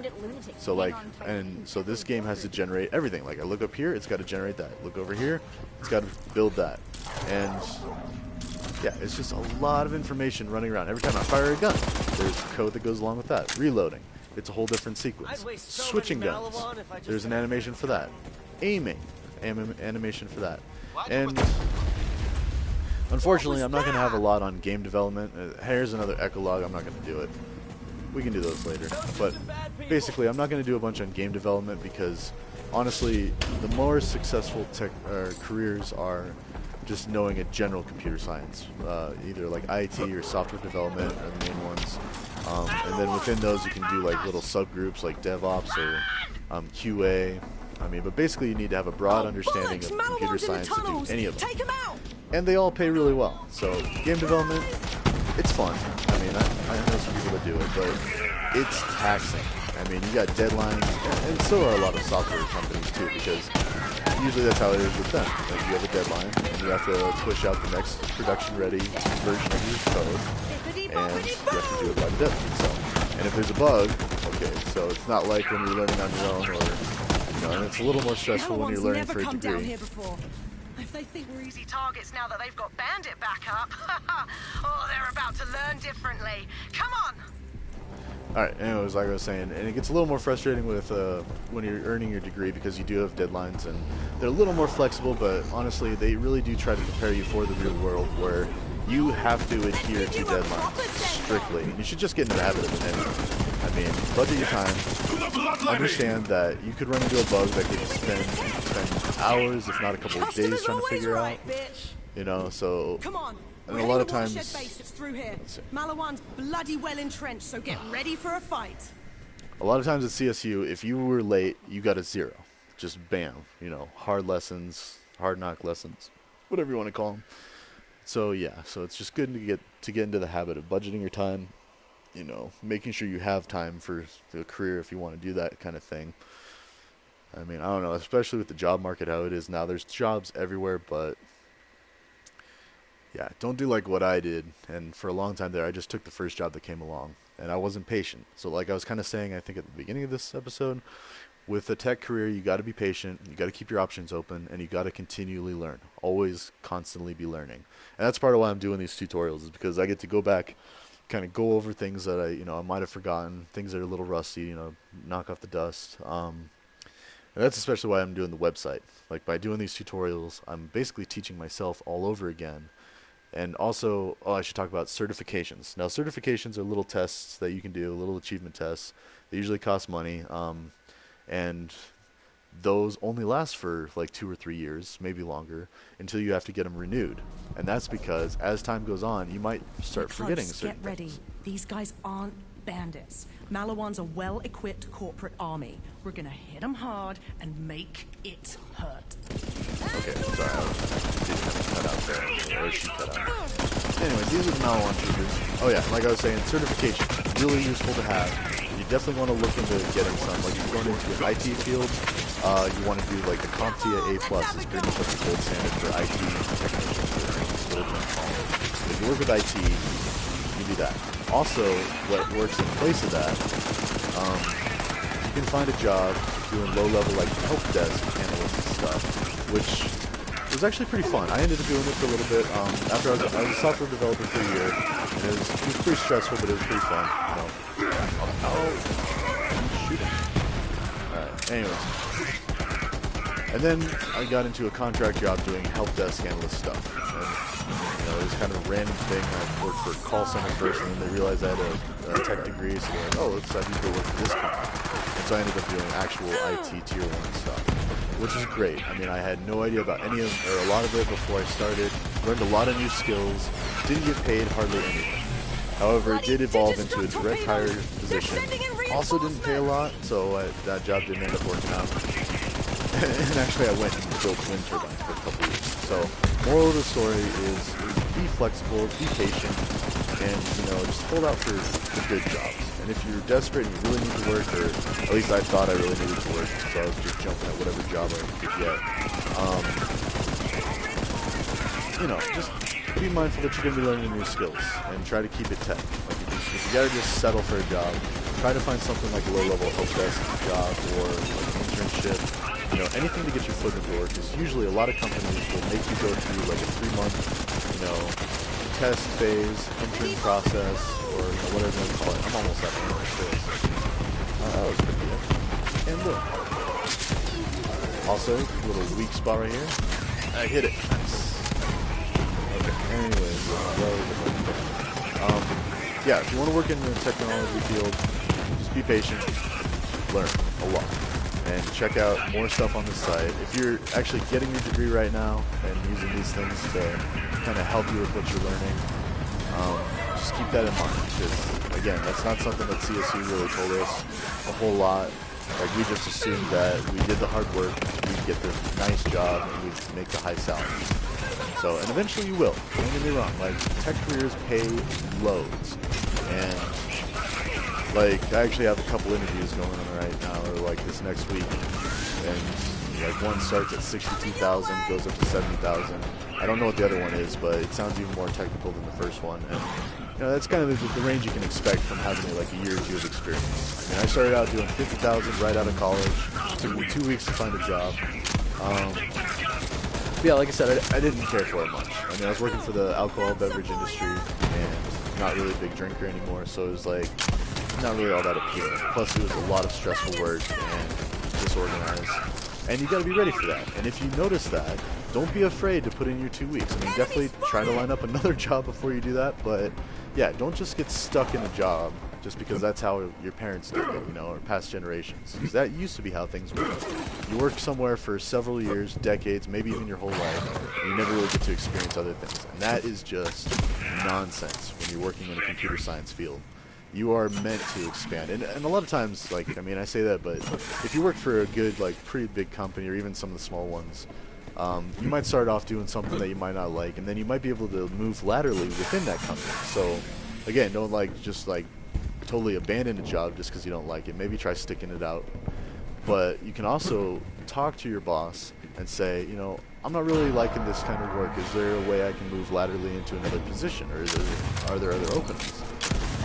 So like, and so this game has to generate everything. Like I look up here, it's got to generate that. Look over here, it's got to build that. And yeah, it's just a lot of information running around. Every time I fire a gun, there's code that goes along with that. Reloading, it's a whole different sequence. Switching guns, there's an animation for that. Aiming, animation for that. And unfortunately, I'm not going to have a lot on game development. Here's another Echolog. I'm not going to do it. We can do those later. But basically, I'm not going to do a bunch on game development, because honestly, the more successful careers are just knowing a general computer science. Either like IT or software development are the main ones. And then within those, you can do like little subgroups like DevOps or QA. I mean, but basically, you need to have a broad understanding of computer science to do any of them. Take him out! And they all pay really well. So game development, it's fun. I mean, I know some people that do it, but it's taxing. I mean, you got deadlines, and so are a lot of software companies too, because usually that's how it is with them. Like you have a deadline, and you have to push out the next production-ready version of your code, and you have to do it by the deadline. So, and if there's a bug, okay, so it's not like when you're learning on your own, or and it's a little more stressful when you're learning for a degree. If they think we're easy targets now that they've got Bandit back up, oh, they're about to learn differently. Come on! Alright, anyways, like I was saying, and it gets a little more frustrating with when you're earning your degree, because you do have deadlines, and they're a little more flexible, but honestly, they really do try to prepare you for the real world, where you have to adhere to deadlines strictly. And you should just get in the habit of it anyway. I mean, budget your time. Understand that you could run into a bug that could spend hours, if not a couple of days, trying to figure out. You know, so And a lot of times, base, it's through here. Malawan's bloody well entrenched, so get ready for a fight. a lot of times at CSU, if you were late, you got a 0. Just bam, you know, hard lessons, hard knock lessons, whatever you want to call them. So yeah, so it's just good to get into the habit of budgeting your time, you know, making sure you have time for the career if you want to do that kind of thing. I mean, I don't know, especially with the job market how it is now. There's jobs everywhere, but yeah, don't do like what I did. And for a long time there, I just took the first job that came along, and I wasn't patient. So like I was kind of saying, I think at the beginning of this episode, with a tech career, you got to be patient, you got to keep your options open, and you got to continually learn. Always, constantly be learning. And that's part of why I'm doing these tutorials, is because I get to go back, kind of go over things that I might have forgotten, things that are a little rusty, knock off the dust. And that's especially why I'm doing the website. Like, by doing these tutorials, I'm basically teaching myself all over again. And also, I should talk about certifications. Now, certifications are little tests that you can do, little achievement tests. They usually cost money. And those only last for like 2 or 3 years, maybe longer, until you have to get them renewed. And that's because as time goes on, you might start forgetting certain Get ready. These guys aren't bandits. Malawan's a well-equipped corporate army. We're gonna hit them hard and make it hurt. Okay, sorry, I did kind of cut out there, or she cut out. Anyway, these are the Malawan troopers. Oh yeah, like I was saying, certification, really useful to have. You definitely want to look into getting some. Like, if you're going into an IT field, you want to do like the CompTIA A+ is pretty much like the gold standard for IT technicians or if you work with IT, you do that. Also, what works in place of that, you can find a job doing low-level like help desk analyst stuff, which was actually pretty fun. I ended up doing it for a little bit. After I was a software developer for a year, and it was pretty stressful, but it was pretty fun. Shooting. Alright, anyways. And then I got into a contract job doing help desk analyst stuff. And, it was kind of a random thing. I worked for a call center first, and then they realized I had a tech degree, so they're like, oh, let's have you go work for this company. And so I ended up doing actual IT Tier 1 stuff, which is great. I mean, I had no idea about any of, or a lot of it before I started. Learned a lot of new skills. Didn't get paid hardly anything. However, it did evolve into a direct hire position. Also didn't pay a lot, so that job didn't end up working out. And actually, I went and built wind turbines for a couple weeks. So, moral of the story is be flexible, be patient, and just hold out for good jobs. And if you're desperate and you really need to work, or at least I thought I really needed to work, so I was just jumping at whatever job I could get. Just be mindful that you're going to be learning new skills and try to keep it tech. Like if you gotta just settle for a job, try to find something like a low-level help desk job or like an internship. Anything to get your foot in the door, because usually a lot of companies will make you go through like a 3-month, test phase, intern process, or whatever you want to call it. I'm almost at the end of this. That was pretty good. And boom. Also, a little weak spot right here. I hit it. Nice. Okay, anyways, yeah, if you want to work in the technology field, just be patient, learn a lot, and check out more stuff on the site. If you're actually getting your degree right now and using these things to kind of help you with what you're learning, just keep that in mind, because, again, that's not something that CSU really told us a whole lot. Like, we just assumed that we did the hard work, we'd get the nice job, and we'd make the high salaries. So, and eventually you will. Don't get me wrong. Like, tech careers pay loads. And, like, I actually have a couple interviews going on right now, or like this next week. And, like, one starts at 62,000, goes up to 70,000. I don't know what the other one is, but it sounds even more technical than the first one. And, that's kind of the range you can expect from having, like, a year or two of experience. I mean, I started out doing 50,000 right out of college. It took me 2 weeks to find a job. Yeah, like I said, I didn't care for it much. I mean, I was working for the alcohol beverage industry and not really a big drinker anymore, so it was like not really all that appealing. Plus, it was a lot of stressful work and disorganized. And you got to be ready for that. And if you notice that, don't be afraid to put in your 2 weeks. I mean, definitely try to line up another job before you do that. But yeah, don't just get stuck in a job just because that's how your parents did it, you know, or past generations. Because that used to be how things were. You work somewhere for several years, decades, maybe even your whole life, and you never really get to experience other things. And that is just nonsense when you're working in a computer science field. You are meant to expand. And a lot of times, like, I mean, I say that, but if you work for a good, like, pretty big company, or even some of the small ones, you might start off doing something that you might not like, and then you might be able to move laterally within that company. So, again, don't, like, just, like, totally abandon a job just because you don't like it. Maybe try sticking it out. But you can also talk to your boss and say, you know, I'm not really liking this kind of work. Is there a way I can move laterally into another position, or are there other openings?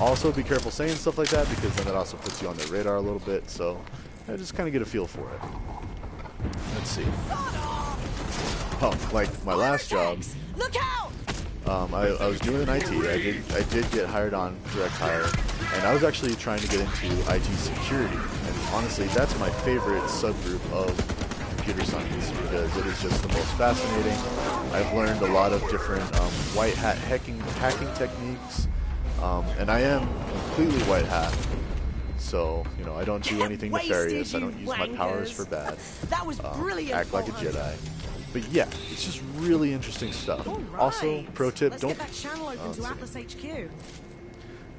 Also, be careful saying stuff like that, because then that also puts you on their radar a little bit. So, just kind of get a feel for it. Let's see. Oh, like my last job. Look out! I was doing IT. I did get hired on direct hire, and I was actually trying to get into IT security. And honestly, that's my favorite subgroup of computer science, because it is just the most fascinating. I've learned a lot of different white hat hacking techniques, and I am completely white hat. So, you know, I don't do anything nefarious. I don't use my powers for bad. That was brilliant. Act like a Jedi. But yeah, it's just really interesting stuff. Right. Also, pro tip, Let's get that channel open to Atlas HQ.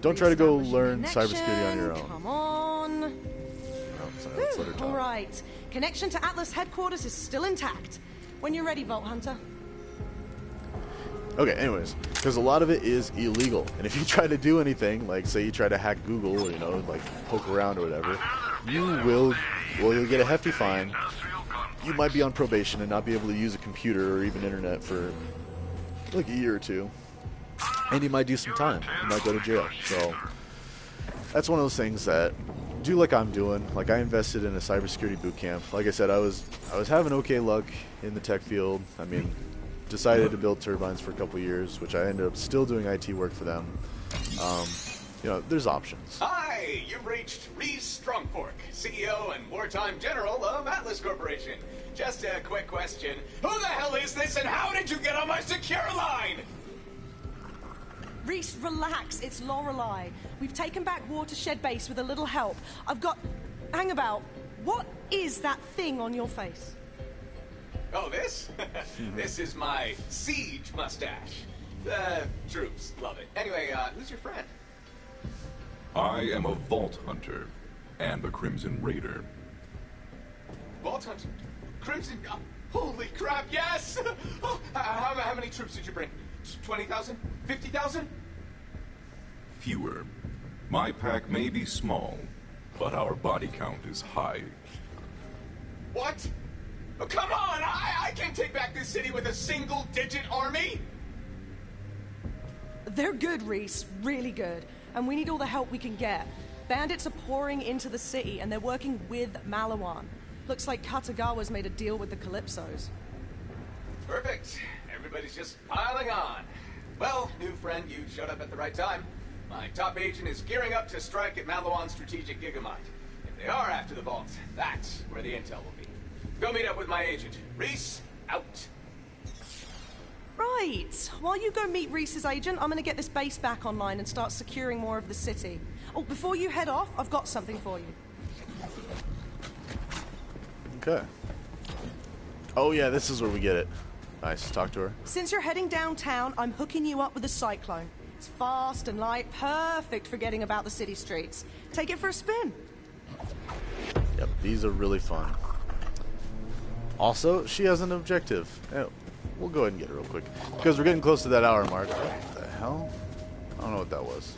Don't try to go learn cybersecurity on your own. Come on. Let's let her talk. All right. Connection to Atlas headquarters is still intact. When you're ready, Vault Hunter. Okay, anyways, because a lot of it is illegal. And if you try to do anything, like say you try to hack Google or, you know, like poke around or whatever, you'll get a hefty fine. You might be on probation and not be able to use a computer or even internet for like a year or two. And you might do some time. You might go to jail. So that's one of those things that do like I'm doing. Like I invested in a cybersecurity boot camp. Like I said, I was having okay luck in the tech field. I mean, decided to build turbines for a couple years, which I ended up still doing IT work for them. You know, there's options. Hi, you've reached Reese Strongfork, CEO and wartime general of Atlas Corporation. Just a quick question. Who the hell is this and how did you get on my secure line? Reese, relax. It's Lorelei. We've taken back Watershed Base with a little help. I've got... Hang about. What is that thing on your face? Oh, this? This is my siege mustache. The troops love it. Anyway, who's your friend? I am a Vault Hunter and a Crimson Raider. Vault Hunter? Crimson? Holy crap, yes! Oh, how many troops did you bring? 20,000? 50,000? Fewer. My pack may be small, but our body count is high. What? Oh, come on! I can't take back this city with a single-digit army! They're good, Reese. Really good. And we need all the help we can get. Bandits are pouring into the city, and they're working with Malawan. Looks like Katagawa's made a deal with the Calypsos. Perfect. Everybody's just piling on. Well, new friend, you showed up at the right time. My top agent is gearing up to strike at Malawan's strategic gigamite. If they are after the vault, that's where the intel will be. Go meet up with my agent. Reese, out. Right. While you go meet Reese's agent, I'm gonna get this base back online and start securing more of the city. Oh, before you head off, I've got something for you. Okay. Oh yeah, this is where we get it. Nice. Talk to her. Since you're heading downtown, I'm hooking you up with a cyclone. It's fast and light, perfect for getting about the city streets. Take it for a spin. Yep, these are really fun. Also, she has an objective. Yeah, we'll go ahead and get her real quick, because we're getting close to that hour mark. What the hell? I don't know what that was.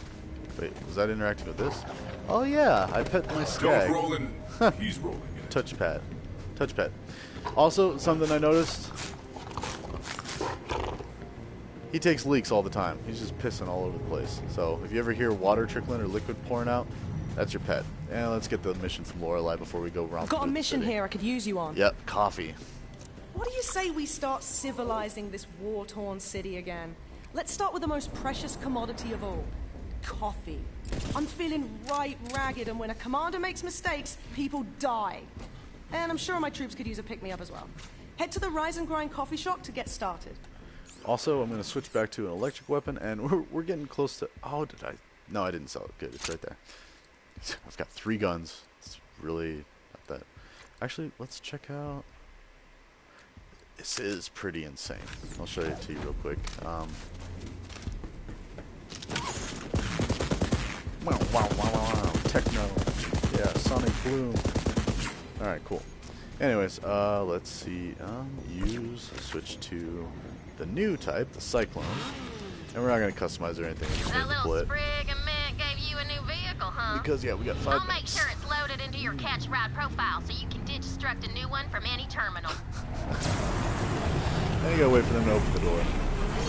Wait, was that interacting with this? Oh yeah, I pet my stag. Don't rolling. He's rolling it. Touchpad. Touchpad. Also, something I noticed. He takes leaks all the time. He's just pissing all over the place. So if you ever hear water trickling or liquid pouring out, that's your pet. And let's get the mission from Lorelei before we go romp. I've got a mission here I could use you on. Yep, coffee. What do you say we start civilizing this war-torn city again? Let's start with the most precious commodity of all. Coffee. I'm feeling right ragged, and when a commander makes mistakes, people die. And I'm sure my troops could use a pick-me-up as well. Head to the Rise and Grind coffee shop to get started. Also, I'm going to switch back to an electric weapon, and we're getting close to... Oh, did I No, I didn't sell it. Good, it's right there. I've got 3 guns. It's really not that. Actually, let's check out. This is pretty insane. I'll show it to you real quick. Wow. Techno. Yeah, Sonic Bloom. Alright, cool. Anyways, let's see. Switch to the new type, the Cyclone. And we're not going to customize or anything. We're just That going to little deploy it. sprig of mint gave you a new vehicle, huh? Because, yeah, we got 5 I'll minutes. make sure it's loaded into your catch-ride profile so you can digstruct a new one from any terminal. Then you gotta wait for them to open the door.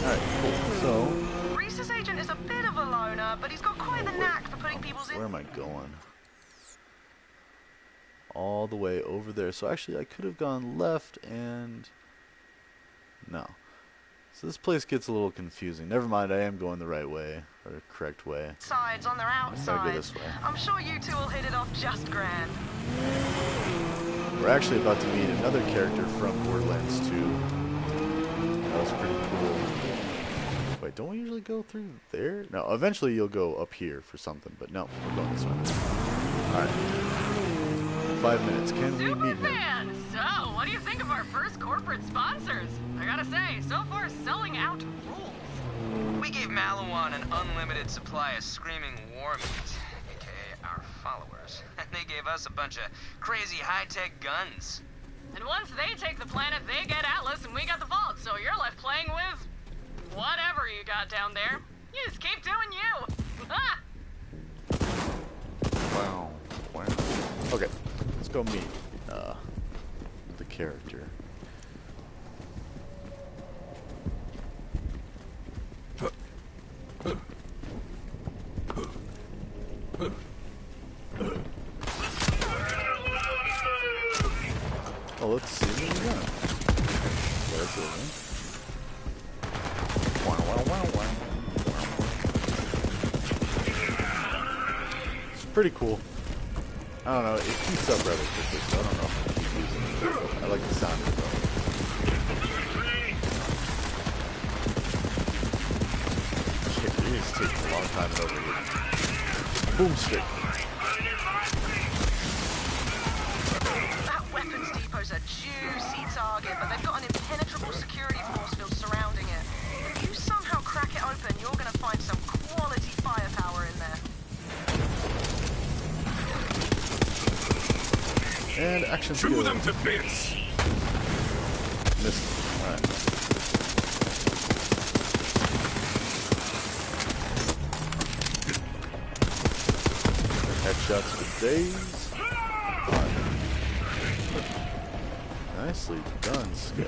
Alright, cool. So, Reese's agent is a bit of a loner, but he's got quite the knack for putting people's in. where am I going? All the way over there. So actually, I could have gone left and... No. So this place gets a little confusing. Never mind, I am going the right way, or the correct way. Sides on their outside. Gotta go this way. I'm sure you two will hit it off just grand. We're actually about to meet another character from Borderlands 2. That was pretty cool. Wait, don't we usually go through there? No, eventually you'll go up here for something, but no, we're going this way. Alright. 5 minutes. Can we meet him? Superfan! So, what do you think of our first corporate sponsors? I gotta say, so far selling out rules. We gave Malawan an unlimited supply of screaming war meat, aka our followers. And they gave us a bunch of crazy high-tech guns. And once they take the planet, they get Atlas and we got the vault, so you're left playing with whatever you got down there. You just keep doing you. Ah! Wow. Okay, let's go meet the character. Oh, let's see what we got. There's it. It's pretty cool. I don't know, it heats up rather quickly, so I don't know if I keep using it. I like the sound of it though. Shit, it is taking a long time to overheat. Boomstick. That weapons depot's a juicy target, but they've got an impenetrable security force field surrounding it. If you somehow crack it open, you're gonna find some quality firepower in there. And action Chew them to bits! Missed. Alright. Headshots for days. Nicely done, Skye.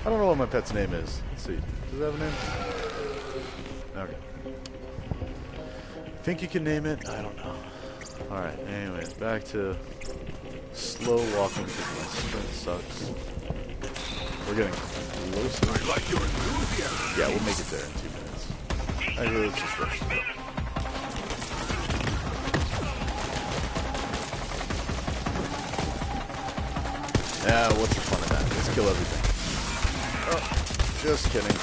I don't know what my pet's name is. Let's see. Does it have a name? Okay. Think you can name it? I don't know. Alright, anyways, back to slow walking because my sprint sucks. We're getting close. I like your enthusiasm. Yeah, we'll make it there in 2 minutes. Actually, let's just rush through. Yeah, what's the fun of that? Let's kill everything. Oh, just kidding.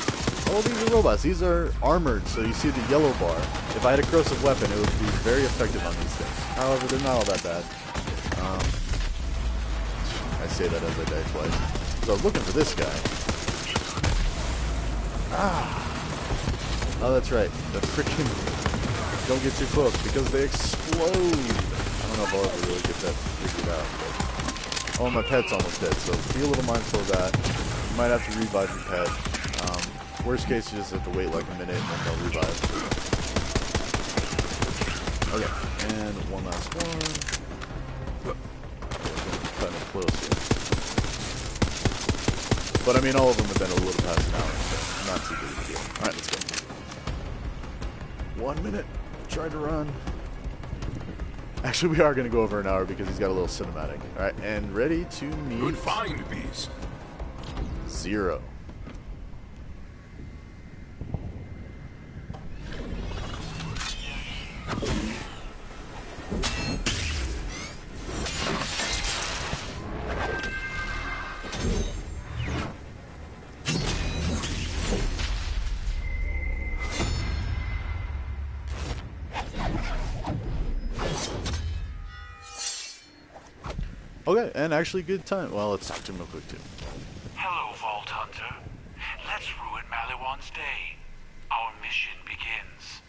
Oh, these are robots. These are armored, so you see the yellow bar. If I had a corrosive weapon, it would be very effective on these things. However, they're not all that bad. I say that as I die twice. So I was looking for this guy. Oh, that's right. The freaking... Don't get too close, because they explode. I don't know if I'll ever really get that figured out. But... Oh, my pet's almost dead, so be a little mindful of that. You might have to revive your pet. Worst case, you just have to wait like a minute and then they'll revive. Okay, and one last one. Kind of close here. But I mean, all of them have been a little past an hour, so not too big of a deal. Alright, let's go. 1 minute. Try to run. Actually, we are going to go over an hour because he's got a little cinematic. Alright, and ready to meet... Good find, Beast. Zero. Okay, and actually good time. Well, let's talk to him real quick too. Hello, Vault Hunter. Let's ruin Maliwan's day. Our mission begins.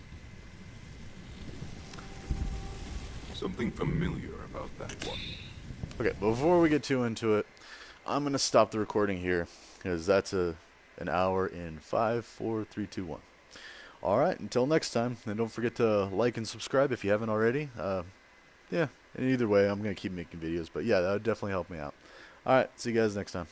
Something familiar about that one. Okay, before we get too into it, I'm gonna stop the recording here because that's an hour in 5, 4, 3, 2, 1. All right, until next time, and don't forget to like and subscribe if you haven't already. Yeah, and either way, I'm gonna keep making videos, but yeah, that would definitely help me out. All right, see you guys next time.